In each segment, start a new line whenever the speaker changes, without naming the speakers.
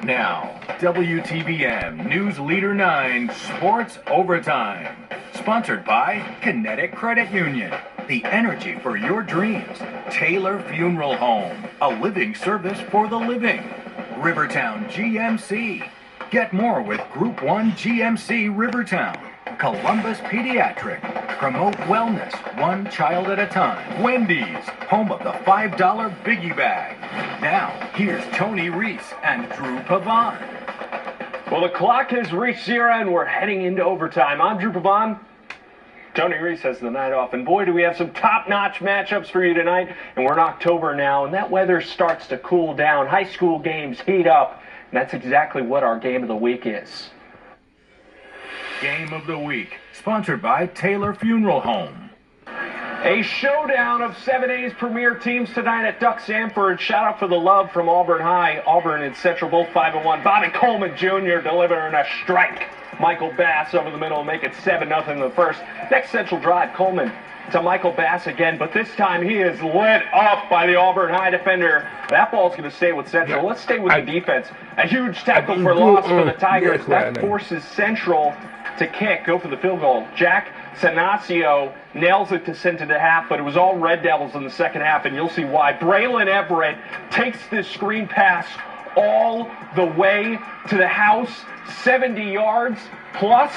Now, WTVM News Leader 9 Sports Overtime. Sponsored by Kinetic Credit Union. The energy for your dreams. Taylor Funeral Home. A living service for the living. Rivertown GMC. Get more with Group 1 GMC Rivertown. Columbus Pediatric. Promote wellness, one child at a time. Wendy's, home of the $5 Biggie Bag. Now, here's Tony Reese and Drew Pavan.
Well, the clock has reached 0 and we're heading into overtime. I'm Drew Pavan. Tony Reese has the night off, and boy, do we have some top-notch matchups for you tonight. And we're in October now, and that weather starts to cool down. High school games heat up, and that's exactly what our game of the week is.
Game of the Week, sponsored by Taylor Funeral Home.
A showdown of 7A's premier teams tonight at Duck Sanford. Shout out for the love from Auburn High. Auburn and Central both 5-1. Bobby Coleman Jr. delivering a strike. Michael Bass over the middle, make it 7-0 in the first. Next Central drive, Coleman to Michael Bass again, but this time he is lit up by the Auburn High defender. That ball's going to stay with Central. Let's stay with the defense. A huge tackle for loss for the Tigers. That forces Central to kick, go for the field goal. Jack Sanasio nails it to send to the half, but it was all Red Devils in the second half, and you'll see why. Braylon Everett takes this screen pass all the way to the house, 70 yards plus.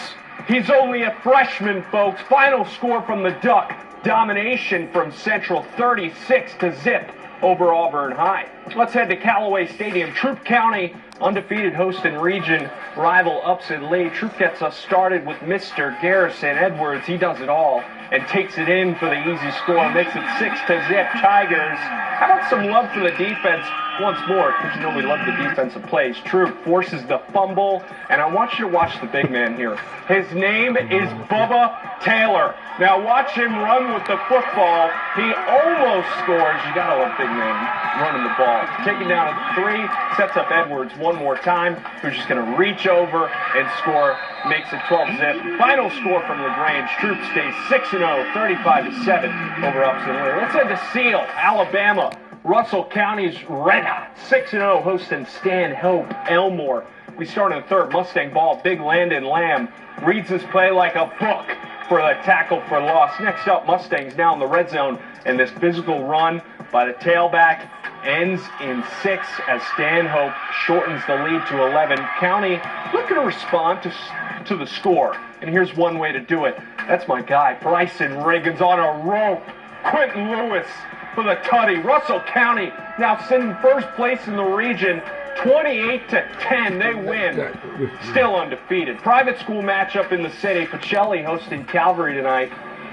He's only a freshman, folks. Final score from the Duck. Domination from Central, 36-0 over Auburn High. Let's head to Callaway Stadium. Troup County, undefeated host and region rival Upson Lee. Troup gets us started with Mr. Garrison Edwards. He does it all and takes it in for the easy score. Makes it 6-0 Tigers. How about some love for the defense once more? Because you know we love the defensive plays. Troup forces the fumble, and I want you to watch the big man here. His name is Bubba Taylor. Now watch him run with the football. He almost scores. You gotta love big man running the ball. Taking down at 3, sets up Edwards one more time, who's just gonna reach over and score. Makes it 12-0. Final score from LaGrange. Troup stays 6-0, 35-7 over Upson Lee. Let's head to Seal, Alabama. Russell County's red hot, 6-0, hosting Stan Hope Elmore. We start in the third. Mustang ball, big Landon Lamb reads this play like a book for the tackle for loss. Next up, Mustangs now in the red zone, and this physical run by the tailback ends in 6 as Stan Hope shortens the lead to 11. County looking to respond to the score, and here's one way to do it. That's my guy, Bryson Riggins on a rope. Quentin Lewis for the tutty. Russell County now sitting first place in the region, 28-10. They win. Still undefeated. Private school matchup in the city. Pacelli hosting Calvary tonight.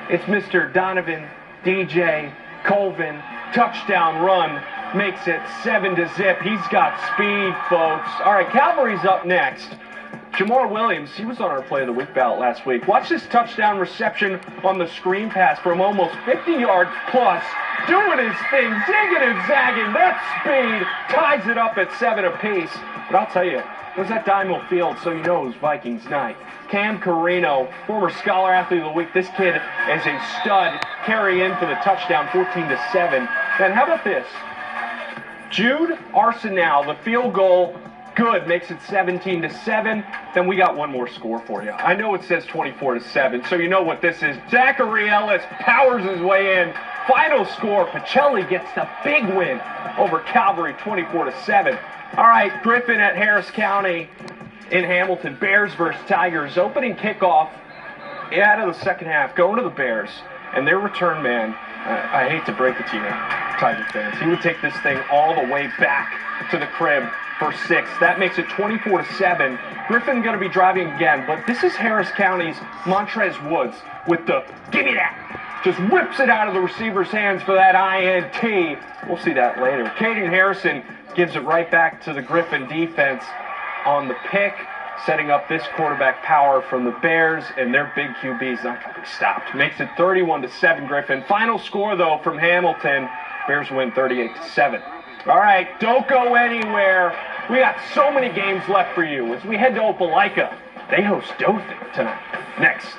It's Mr. Donovan DJ Colvin. Touchdown run makes it 7-0. He's got speed, folks. All right, Calvary's up next. Jamar Williams, he was on our Play of the Week ballot last week. Watch this touchdown reception on the screen pass from almost 50 yards plus. Doing his thing, zigging and zagging. That speed ties it up at 7 apiece. But I'll tell you, it was at Diamond Field, so you know it was Vikings night. Cam Carino, former Scholar Athlete of the Week. This kid is a stud. Carry in for the touchdown, 14-7. Then how about this? Jude Arsenal, the field goal, good, makes it 17-7. Then we got one more score for you. I know it says 24-7, so you know what this is. Zachary Ellis powers his way in. Final score, Pacelli gets the big win over Calvary, 24-7. All right, Griffin at Harris County in Hamilton. Bears versus Tigers. Opening kickoff out of the second half, going to the Bears. And their return man, I hate to break it to you, Tiger fans, he would take this thing all the way back to the crib for 6. That makes it 24-7. Griffin going to be driving again, but this is Harris County's Montrez Woods with the give me that. Just whips it out of the receiver's hands for that INT. We'll see that later. Caden Harrison gives it right back to the Griffin defense on the pick, setting up this quarterback power from the Bears, and their big QB's not going to be stopped. Makes it 31-7 Griffin. Final score, though, from Hamilton. Bears win 38-7. All right, don't go anywhere. We got so many games left for you as we head to Opelika. They host Dothan tonight. Next.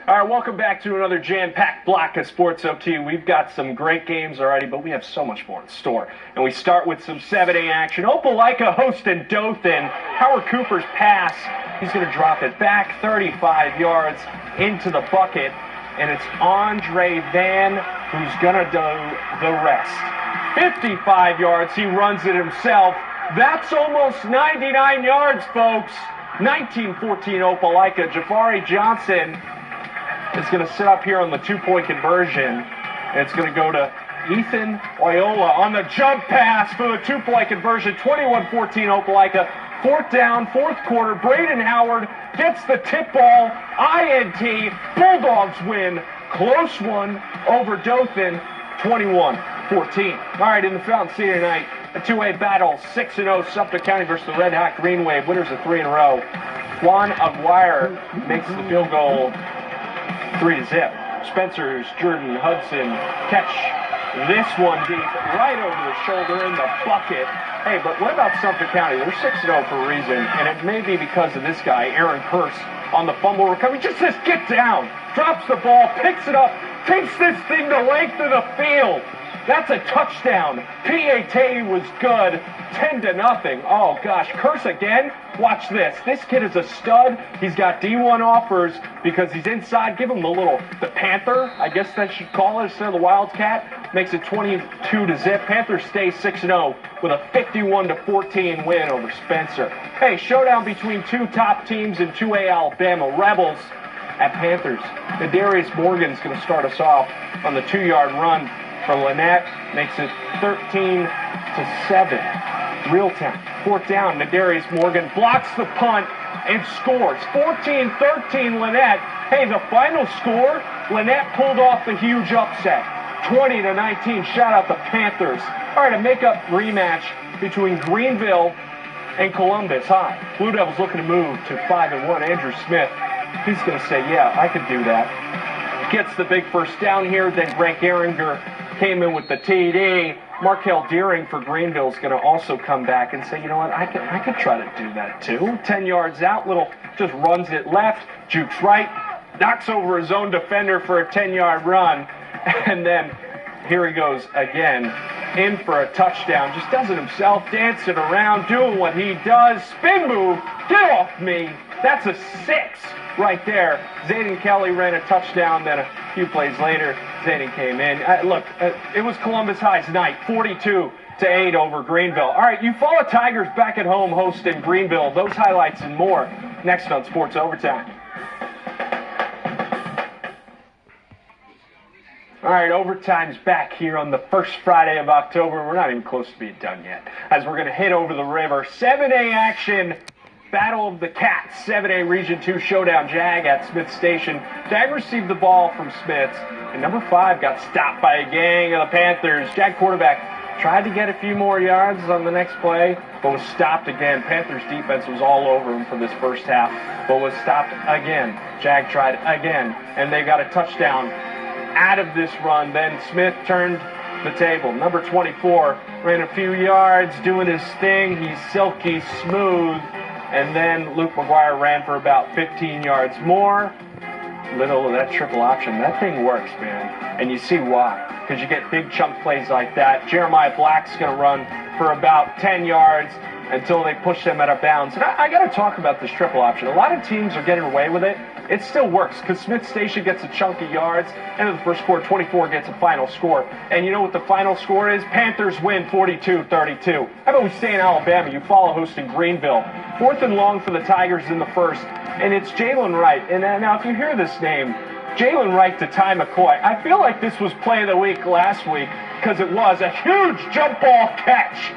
All right, welcome back to another jam-packed block of Sports OT. We've got some great games already, but we have so much more in store. And we start with some 7A action. Opelika hosting Dothan. Howard Cooper's pass. He's going to drop it back 35 yards into the bucket. And it's Andre Van who's going to do the rest. 55 yards. He runs it himself. That's almost 99 yards, folks. 19-14 Opelika. Jafari Johnson is going to sit up here on the two-point conversion. And it's going to go to Ethan Oyola on the jump pass for the two-point conversion. 21-14 Opelika. Fourth down, fourth quarter. Braden Howard gets the tip ball. INT. Bulldogs win. Close one over Dothan. 21-14. All right, in the Fountain City tonight, a 2A battle. 6-0 Sumter County versus the Red Hot Green Wave. Winners of 3 in a row. Juan Aguirre makes the field goal 3-0. Spencer's Jordan Hudson catch this one deep right over the shoulder in the bucket. Hey, but what about Sumter County? They're 6-0 for a reason, and it may be because of this guy, Aaron Purse, on the fumble recovery. Just says, get down, drops the ball, picks it up, takes this thing the length of the field. That's a touchdown. PAT was good, 10-0. Oh gosh, Curse again. Watch this. This kid is a stud. He's got D1 offers because he's inside. Give him the Panther, I guess that should call it, instead of the Wildcat. Makes it 22-0. Panthers stay 6-0 with a 51-14 win over Spencer. Hey, showdown between two top teams in 2A Alabama. Rebels at Panthers. Darius Morgan's going to start us off on the 2-yard run for Lynette. Makes it 13-7. Reeltown. Fourth down. Nadarius Morgan blocks the punt and scores. 14-13 Lynette. Hey, the final score, Lynette pulled off the huge upset. 20-19. Shout out the Panthers. All right, a make-up rematch between Greenville and Columbus High. Blue Devils looking to move to 5-1. Andrew Smith, he's going to say, yeah, I could do that. Gets the big first down here. Then Greg Geringer came in with the TD. Markel Deering for Greenville is going to also come back and say, you know what, I could try to do that too. 10 yards out, just runs it left, jukes right, knocks over his own defender for a 10-yard run, and then here he goes again, in for a touchdown. Just does it himself, dancing around, doing what he does. Spin move, get off me. That's a 6 right there. Zayden Kelly ran a touchdown, then a few plays later, Zayden came in. It was Columbus High's night, 42-8 over Greenville. All right, Eufaula Tigers back at home hosting Greenville. Those highlights and more next on Sports Overtime. All right, overtime's back here on the first Friday of October. We're not even close to being done yet, as we're going to head over the river. 7A action. Battle of the Cats, 7A Region 2 showdown. Jag at Smith Station. Jag received the ball from Smiths, and number 5 got stopped by a gang of the Panthers. Jag quarterback tried to get a few more yards on the next play, but was stopped again. Panthers defense was all over him for this first half, but was stopped again. Jag tried again, and they got a touchdown out of this run. Then Smith turned the table. Number 24 ran a few yards, doing his thing. He's silky smooth. And then Luke McGuire ran for about 15 yards more. Little of that triple option. That thing works, man. And you see why. Because you get big chunk plays like that. Jeremiah Black's going to run for about 10 yards until they push them out of bounds. And I got to talk about this triple option. A lot of teams are getting away with it. It still works because Smith Station gets a chunk of yards. End of the first quarter, 24 gets a final score. And you know what the final score is? Panthers win 42-32. How about we stay in Alabama? Eufaula hosting Greenville. 4th and long for the Tigers in the first. And it's Jalen Wright. And now if you hear this name, Jalen Wright to Ty McCoy. I feel like this was play of the week last week because it was a huge jump ball catch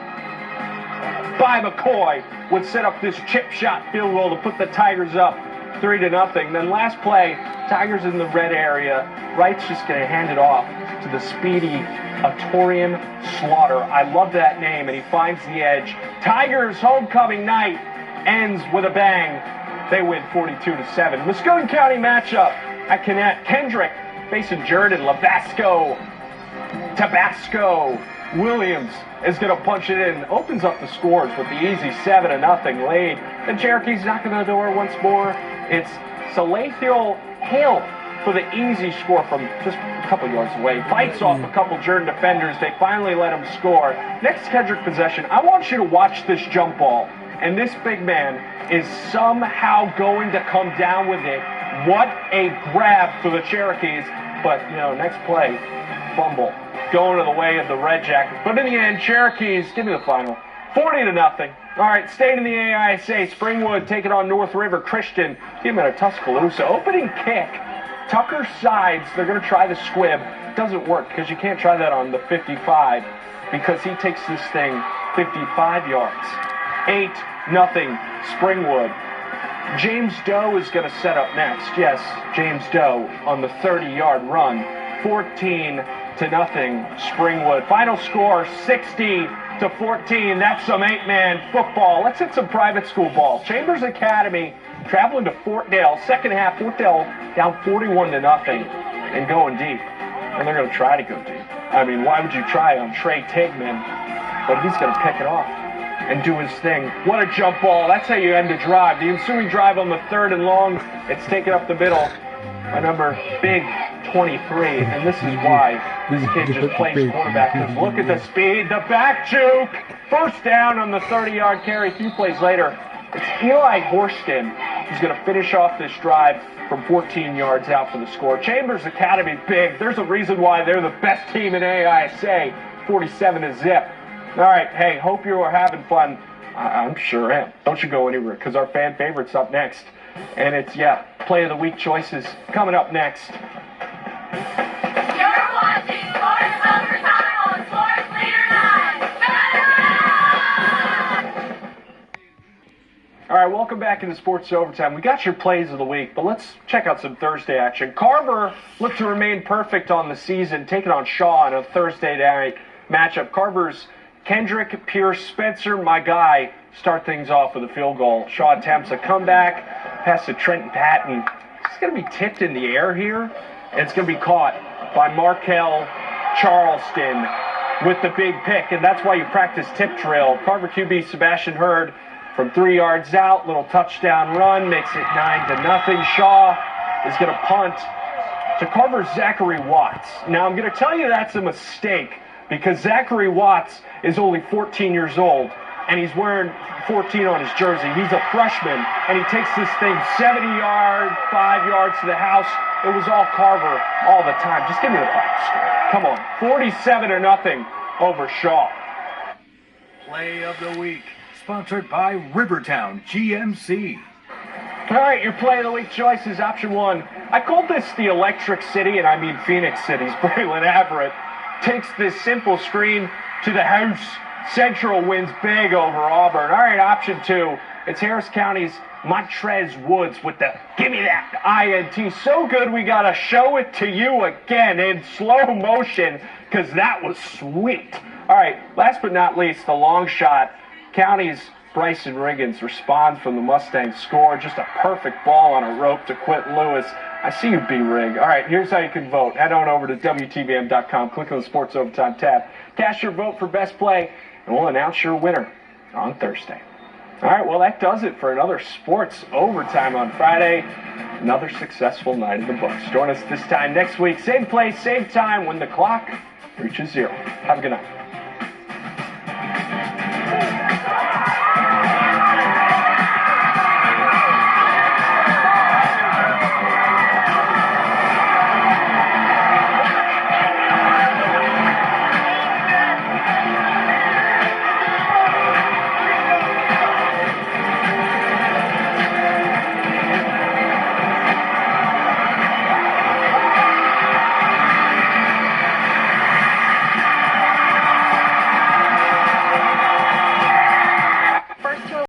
by McCoy. Would set up this chip shot field goal to put the Tigers up 3-0. Then last play, Tigers in the red area. Wright's just going to hand it off to the speedy Atorian Slaughter. I love that name, and he finds the edge. Tigers homecoming night ends with a bang. They win 42-7. Muscogee County matchup at Kendrick facing Jordan. Labasco, Tabasco. Williams is going to punch it in. Opens up the scores with the easy 7-0 lead. And Cherokee's knocking on the door once more. It's Salathiel Hale for the easy score from just a couple yards away. Fights off a couple Jordan defenders. They finally let him score. Next Kendrick possession, I want you to watch this jump ball. And this big man is somehow going to come down with it. What a grab for the Cherokees. But, next play, fumble. Going to the way of the Red Jackets. But in the end, Cherokees, give me the final. 40-0. All right, staying in the AISA, Springwood taking on North River Christian. Give them a Tuscaloosa. Opening kick. Tucker sides. They're going to try the squib. Doesn't work because you can't try that on the 55 because he takes this thing 55 yards. 8-0 Springwood. James Doe is going to set up next. Yes, James Doe on the 30-yard run. 14-0 Springwood. Final score 60-14. That's some 8-man football. Let's hit some private school ball. Chambers Academy traveling to Fort Dale. Second half, Fort Dale down 41-0 and going deep. And they're going to try to go deep. I mean, why would you try on Trey Tigman? But he's going to pick it off and do his thing. What a jump ball. That's how you end a drive. The ensuing drive on the 3rd and long, it's taken up the middle by number big 23. And this is why this kid just plays quarterback. Because look at the speed, the back juke. First down on the 30-yard carry. A few plays later, it's Eli Horston who's going to finish off this drive from 14 yards out for the score. Chambers Academy big. There's a reason why they're the best team in AISA. 47-0. All right, hey, hope you are having fun. I'm sure am. Don't you go anywhere, because our fan favorite's up next. And it's, play of the week choices coming up next.
You're watching Sports Overtime on Sports Leader 9.
All right, welcome back into Sports Overtime. We got your plays of the week, but let's check out some Thursday action. Carver looked to remain perfect on the season, taking on Shaw in a Thursday night matchup. Carver's Kendrick Pierce Spencer, my guy, start things off with a field goal. Shaw attempts a comeback, pass to Trenton Patton. It's going to be tipped in the air here, and it's going to be caught by Markel Charleston with the big pick, and that's why you practice tip drill. Carver QB Sebastian Hurd from 3 yards out, little touchdown run, makes it 9-0. Shaw is going to punt to Carver's Zachary Watts. Now, I'm going to tell you that's a mistake, because Zachary Watts is only 14 years old, and he's wearing 14 on his jersey. He's a freshman, and he takes this thing 70 yards, 5 yards to the house. It was all Carver all the time. Just give me the final score. Come on. 47-0 over Shaw.
Play of the week, sponsored by Rivertown GMC.
All right, your play of the week choices. Option 1. I called this the Electric City, and I mean Phoenix City's Braylon Everett takes this simple screen to the house. Central wins big over Auburn. All right, option 2. It's Harris County's Montrez Woods with the give me that INT. So good we got to show it to you again in slow motion because that was sweet. All right, last but not least, the long shot. County's Bryson Riggins responds from the Mustangs score. Just a perfect ball on a rope to Quentin Lewis. I see you, B-Rig. All right, here's how you can vote. Head on over to WTVM.com. Click on the Sports Overtime tab. Cast your vote for best play, and we'll announce your winner on Thursday. All right, well, that does it for another Sports Overtime on Friday. Another successful night in the books. Join us this time next week. Same place, same time when the clock reaches 0. Have a good night.